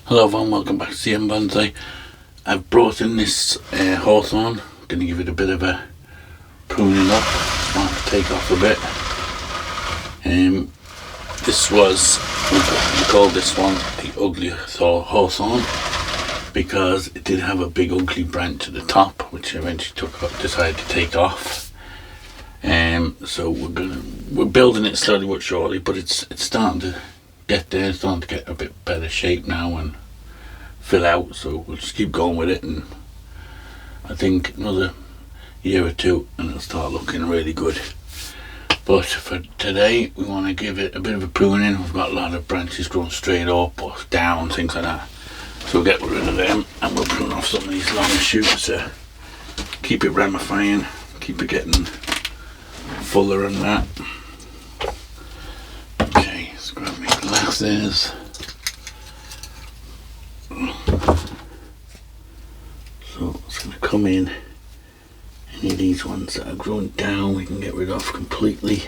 Hello everyone, welcome back to CM Bonsai. I've brought in this hawthorn. I'm going to give it a bit of a pruning up. I want to take off a bit. This was, we called this one the ugly hawthorn because it did have a big ugly branch at the top, which I eventually decided to take off. So we're building it slowly but surely, but it's starting to get there. It's starting to get a bit better shape now and fill out, so we'll just keep going with it, and I think another year or two and it'll start looking really good. But for today we want to give it a bit of a pruning. We've got a lot of branches growing straight up or down, things like that, so we'll get rid of them and we'll prune off some of these long shoots to keep it ramifying, keep it getting fuller and that. Okay, let's grab my glasses. So it's going to come in. Any of these ones that are growing down we can get rid of completely.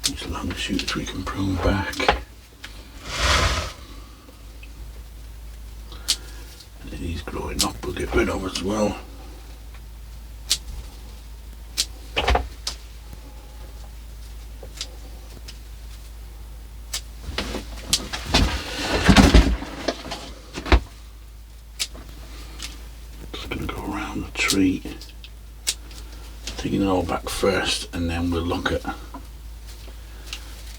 These long shoots we can prune back. And these growing up we'll get rid of as well. The tree, taking it all back first, and then we'll look at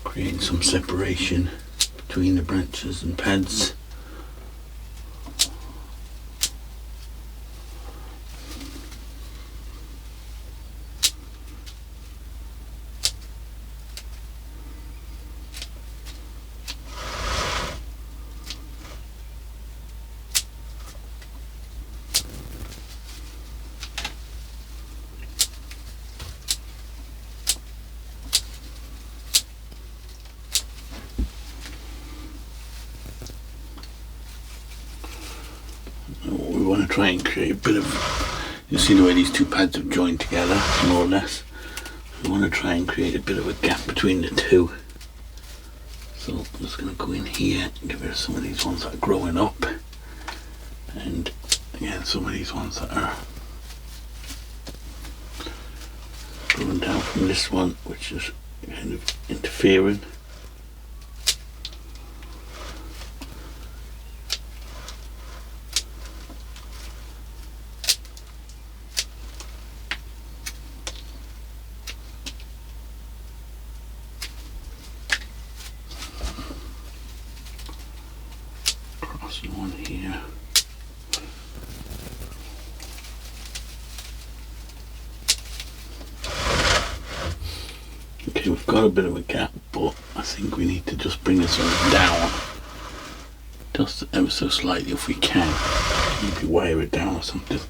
creating some separation between the branches and pads. We want to try and create a bit of, you see the way these two pads have joined together, more or less. We want to try and create a bit of a gap between the two. So I'm just going to go in here and get rid of some of these ones that are growing up, and again some of these ones that are growing down from this one, which is kind of interfering. One here. Okay, we've got a bit of a gap, but I think we need to just bring this one down just ever so slightly if we can. Maybe wire it down or something.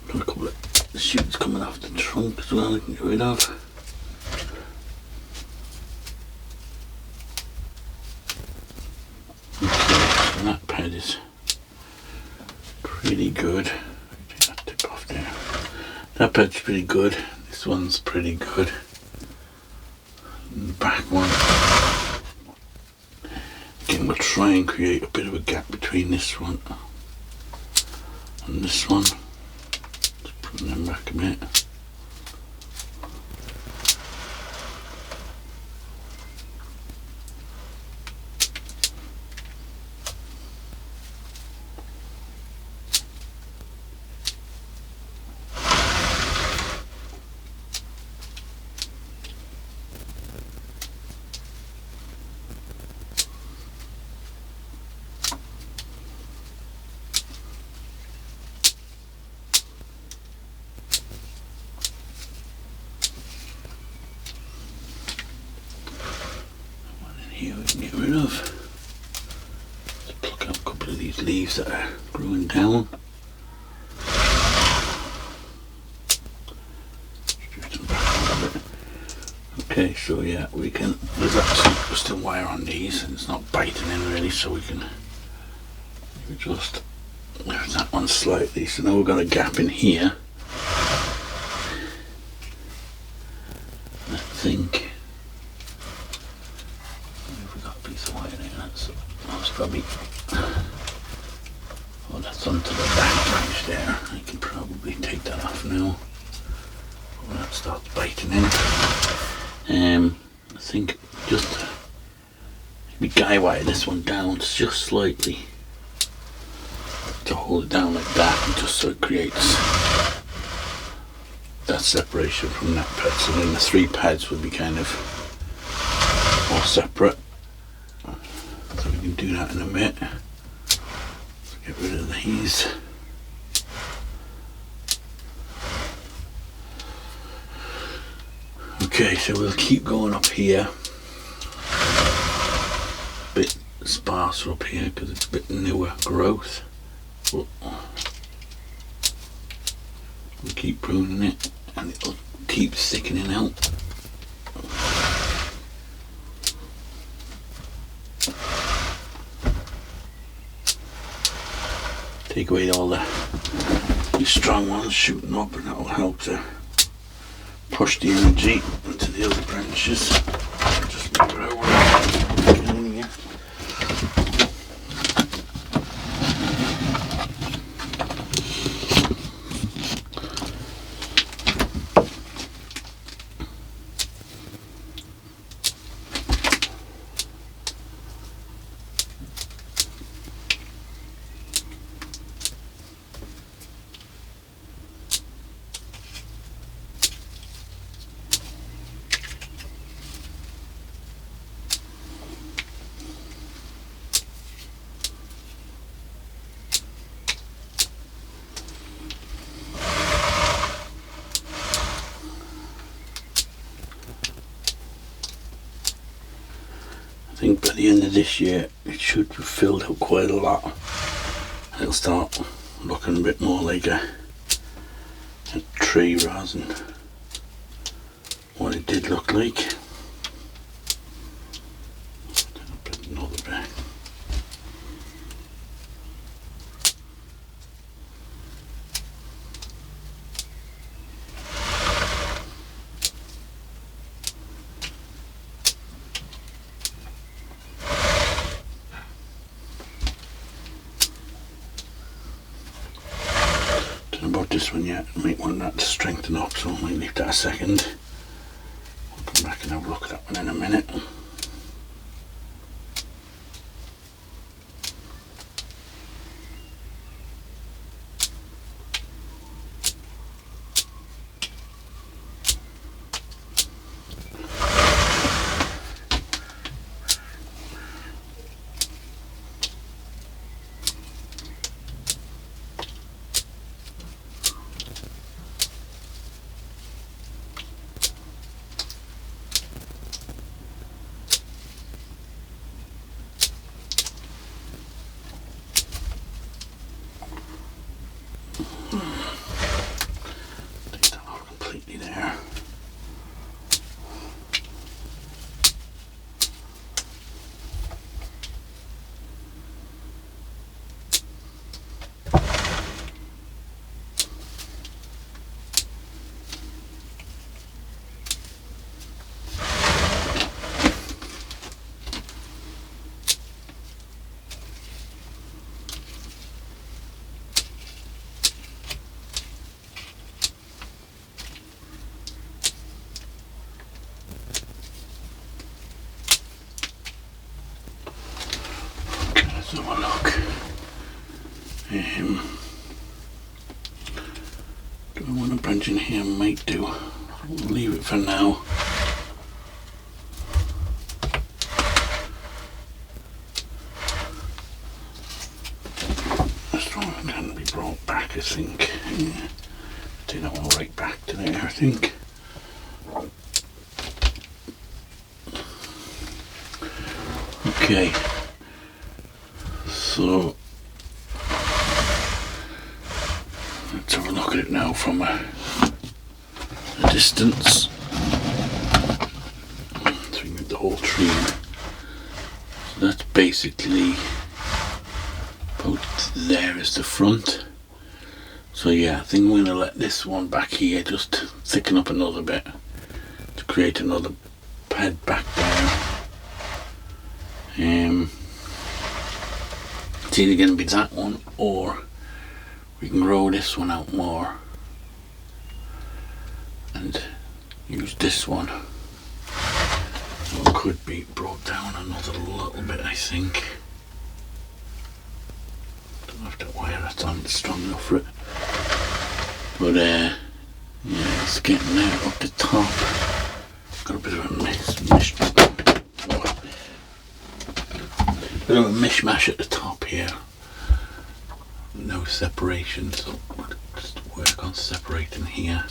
Got a couple of shoots coming off the trunk as well I can get rid of. Okay, so that pad is pretty good. Take that tip off there. That pad's pretty good. This one's pretty good. And the back one. Again, we'll try and create a bit of a gap between this one and this one. Put them back a bit. here we can get rid of. Just pluck out a couple of these leaves that are growing down. Okay, so yeah, we can, there's actually still wire on these and it's not biting in really, so we can just lift that one slightly. So now we've got a gap in here. I think we've got a piece of wire there, that's probably, oh, that's onto the back branch there. I can probably take that off now when that starts biting in. I think just maybe guy wire this one down just slightly to hold it down like that, and just so it creates that separation from that pad. So then the 3 pads will be kind of all separate. So we can do that in a bit. So get rid of these. Okay, so we'll keep going up here. A bit sparser up here because it's a bit newer growth. We'll keep pruning it and it'll keep thickening out. Take away all the strong ones shooting up, and that will help to push the energy into the other branches. Just move it over in here. I think by the end of this year it should have filled up quite a lot, and it'll start looking a bit more like a tree rather than what it did look like. Put another back. About this one yet, I might want that to strengthen up, so I might leave that a second. I'll come back and have a look at that one in a minute. Take that off completely there. Let's have a look. Do I want to branch in here? Might do. I'll leave it for now. This one can be brought back, I think. Yeah. Take that one right back to there, I think. Okay, so let's have a look at it now from a distance. So we get the whole tree. So that's basically about there is the front. So yeah, I think I'm going to let this one back here just thicken up another bit to create another head back there. It's either going to be that one, or we can grow this one out more and use this one. So it could be brought down another little bit, I think. Don't know if that wire that's on is strong enough for it. But yeah, it's getting there up the top. Got a bit of a mishmash at the top here. No separation, so we'll just work on separating here.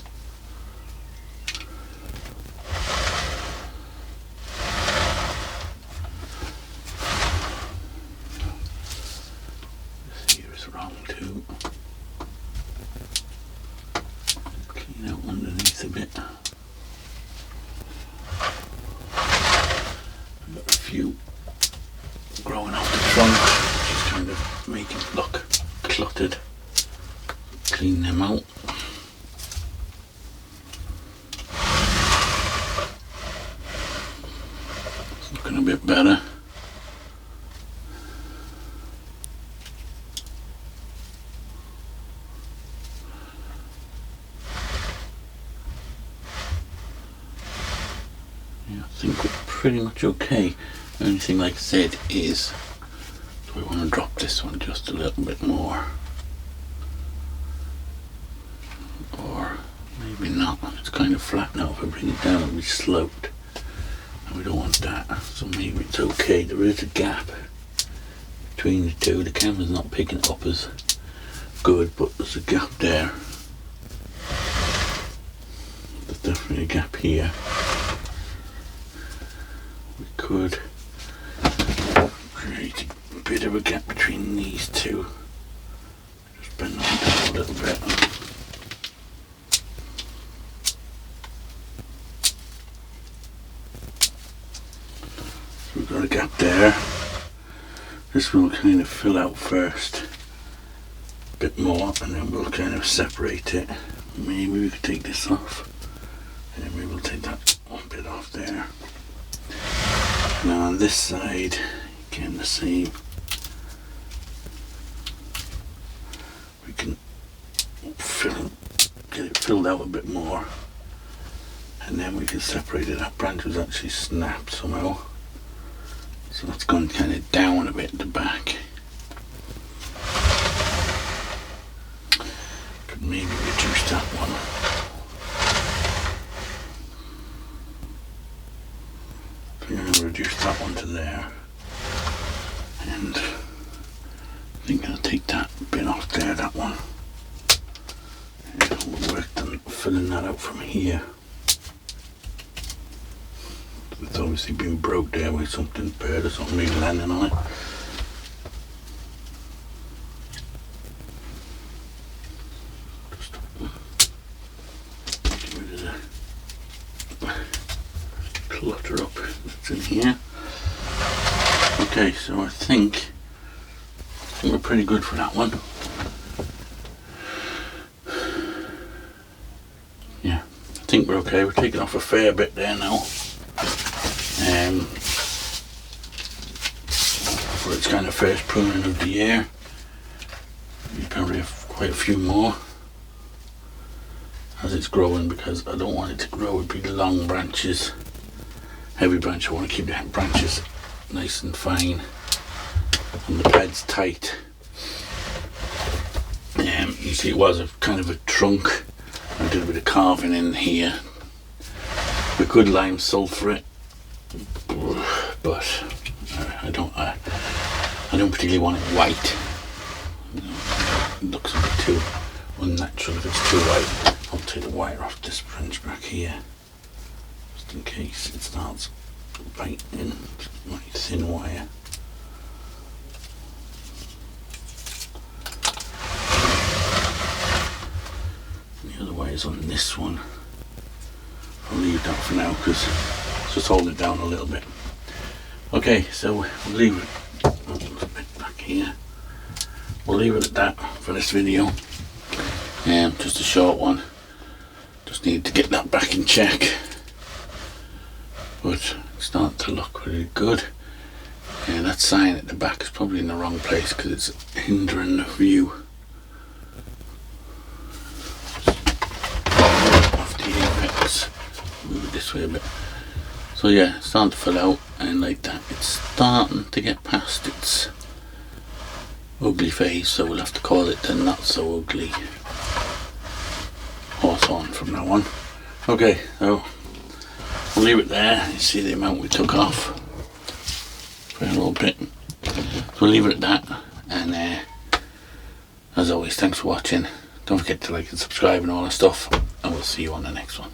This here is wrong too. Clean out underneath a bit. I've got a few growing off the trunk, which is kind of making it look cluttered. Clean them out. It's looking a bit better. Yeah, I think we're pretty much okay. The only thing, like I said, is do we want to drop this one just a little bit more, or maybe not. It's kind of flat now. If I bring it down, it'll be sloped, and we don't want that. So maybe it's okay. There is a gap between the two. The camera's not picking it up as good, but there's a gap there. There's definitely a gap here. We could create a bit of a gap between these two. Just bend them down a little bit. So we've got a gap there. This will kind of fill out first a bit more, and then we'll kind of separate it. Maybe we could take this off, and maybe we'll take that bit off there. Now on this side, again the same. We can get it filled out a bit more, and then we can separate it. That branch was actually snapped somehow, so that's gone kind of down a bit at the back. Could maybe reduce that one. I'm going to reduce that one to there, and I think I'm going to take that bit off there, that one, and we'll work on filling that out from here. It's obviously been broke there with something, bird or something maybe landing on it. Just get rid of the clutter up that's in here. Okay, so I think we're pretty good for that one. Yeah, I think we're okay. We're taking off a fair bit there now. For its kind of first pruning of the year. We probably have quite a few more as it's growing, because I don't want it to grow with big long branches, heavy branch. I want to keep the branches nice and fine and the pads tight. You see, it was a kind of a trunk. I did a bit of carving in here. We could lime sulfur it, but I don't particularly want it white. It looks a bit too unnatural if it's too white. I'll take the wire off this branch back here, just in case it starts biting. It's very thin wire. is on this one. I'll leave that for now because it's just holding it down a little bit. Okay, so we'll leave it a bit back here. We'll leave it at that for this video. Just a short one. Just need to get that back in check. But it's starting to look really good. And that sign at the back is probably in the wrong place because it's hindering the view. Off the apex. Move it this way a bit. So yeah, it's starting to fill out, and like that, it's starting to get past its ugly phase, so we'll have to call it the not so ugly hawthorn from now on. Okay, so we'll leave it there. You see the amount we took off for a little bit. So we'll leave it at that, and as always, thanks for watching. Don't forget to like and subscribe and all that stuff, and we'll see you on the next one.